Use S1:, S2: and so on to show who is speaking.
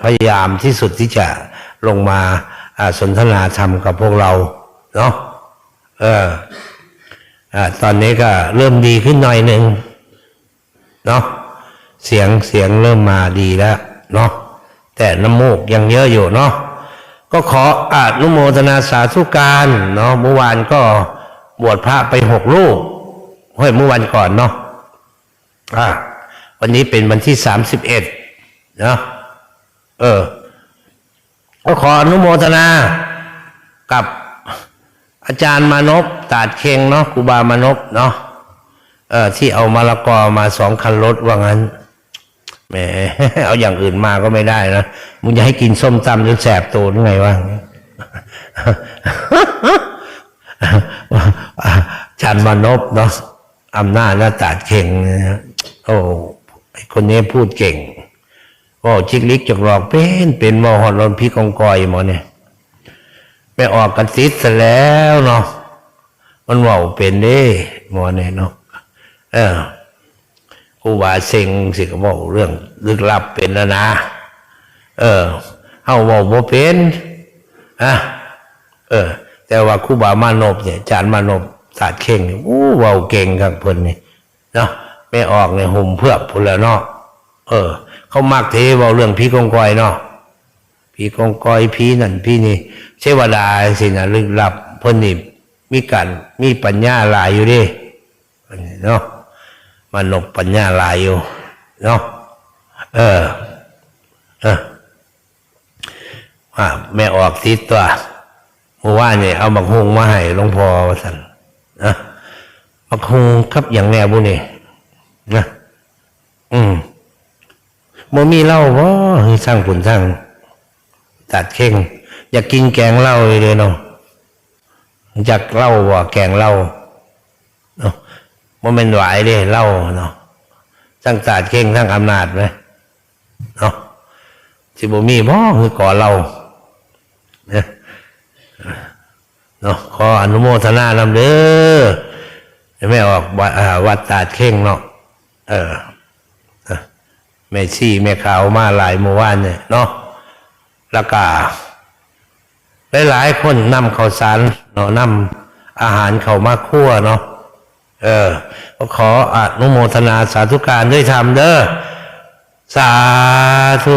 S1: พยายามที่สุดที่จะลงมาสนทนาธรรมกับพวกเราเนาะตอนนี้ก็เริ่มดีขึ้นหน่อยหนึ่งเนาะเสียงเริ่มมาดีแล้วเนาะแต่น้ำมูกยังเยอะอยู่เนาะก็ขออนุโมทนาสาธุการเนาะเมื่อวานก็บวชพระไป6 รูปเมื่อวันก่อนเนาะวันนี้เป็นวันที่31เนาะก็ขออนุโมทนากับอาจารย์มานพตาดเคงเนาะครูบามานพเนาะที่เอามะละกอมา2 คันรถว่างั้นแหมเอาอย่างอื่นมาก็ไม่ได้นะมึงจะให้กินส้มตำจนแสบตัวหรือไงวะอาจารย์มานพเนาะอำนาจและตาดเคงนะโอ้คนนี้พูดเก่งโอ้ชิกลิกจกหลอกเป็นมอหอนรนพี่กองกอยหมอเนี่ยไปออกกันติดซะแล้วเนาะมันว่าเป็นเด้หมอเนี่ยเนาะครูบาเซ็งสิก็บอกเรื่องลึกลับเป็นแล้วนะเฮาบอกบ่เป็นแต่ว่าครูบามานพเนี่ยอาจารย์มานพศาสตร์เข่งเว้าเก่งครับเพิ่นนี่เนาะไม่ออกเนี่ยหุ่มเพือกพุ่นแล้วเนาะเขามักเทเว้าเรื่องผีกองกอยเนาะผีกองกอยผีนั่นผีนี่เทวดาสินะลึกลับเพิ่นนี่มีปัญญาหลายอยู่ดิเนาะมานพปัญญาหลายอยู่เนาะแม่ออกติดตัวเมื่อวานเนี่ยเอาบักฮุงมาให้หลวงพ่อว่าสั่นบักฮุงครับอย่างแนวบุนี่นะบ่มีเหล้าบ่สร้างผลสร้างตัดเข่งอยากกินแกงเหล้าเลยเนาะอยากเหล้าบ่แกงเหล้าเนาะบ่แม่นหวายเด้เหล้าเนาะทั้งตัดเข่งทั้งอำนาจไหมเนาะสิบ่มีบ่คือก่อเหล้าเนาะขออนุโมทนานำเด้อไม่ออกวัดตาดเข่งเนาะแม่ชีแม่ขาวมาหลายเมื่อวานเนี่ยเนาะแล้วก็หลายคนนำข้าวสารเนาะนำอาหารเข้ามาคั่วเนาะก็ขออนุโมทนาสาธุการด้วยธรรมเด้อสาธุ